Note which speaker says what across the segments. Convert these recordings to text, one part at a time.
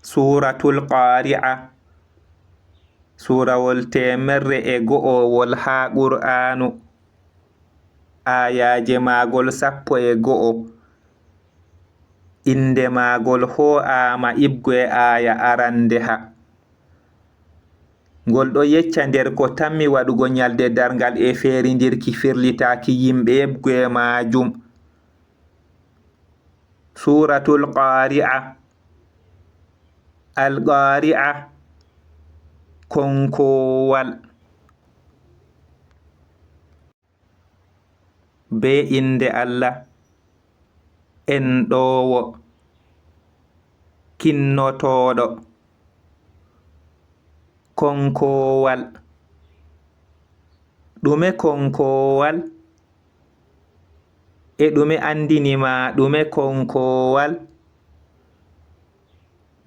Speaker 1: suratul qari'a surawol temerre e go'owol ha qur'anu ayaje magol 11 inde magol ho'ama ibgoe aya arande ha gol do yecca nder ko tammi wadugo nyalde dargal e ferindirki firlitaaki yimbe ibgoe majum suratul qari'a al qari'a konkowal be inde Allah enɗowo kinnotoɗo konkowal ɗume konkowal e ɗume andinima ɗume konkowal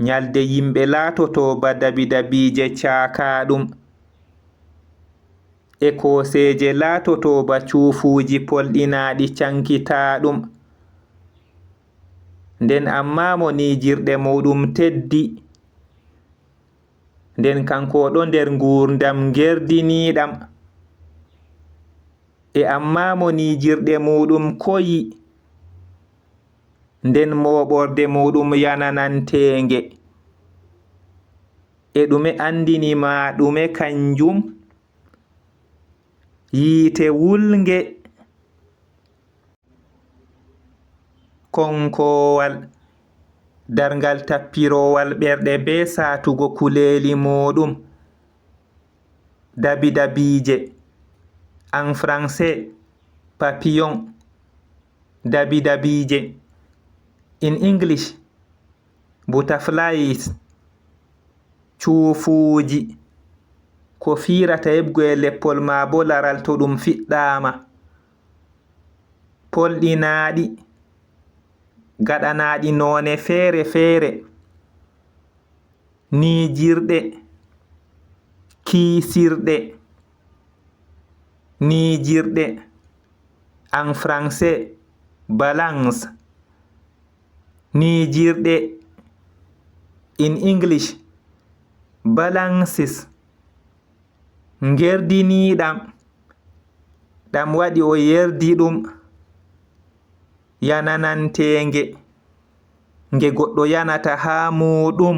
Speaker 1: nyalde yimɓe latoto ba dabidabije cakaɗum e koseje latoto ba cuufuji polɗinaɗi cankitaɗum nden amma mo nijirɗe muɗum teddi nden kanko ɗo nder ngurdam gerdiniɗam e amma mo nijirɗe muɗum koyi nden moɓorde muɗum yananantenge e ɗume andinima ɗume kanjum yiite wulnge konkowal dargal tappirowal ɓerɗe be satugo kuleli muɗum dabidabije en français papillon dabidabije in English butterflies cuufuji ko firata hebgoe leppol ma bo laral to ɗum fiɗɗama polɗinaɗi gaɗanaɗi none fere fere nijirɗe kiisirɗe nijirɗe en français balance nijirɗe in English balances ngerdiniɗam ɗam waɗi o yerdi ɗum yananantenge nge goɗɗo yanata ha muɗum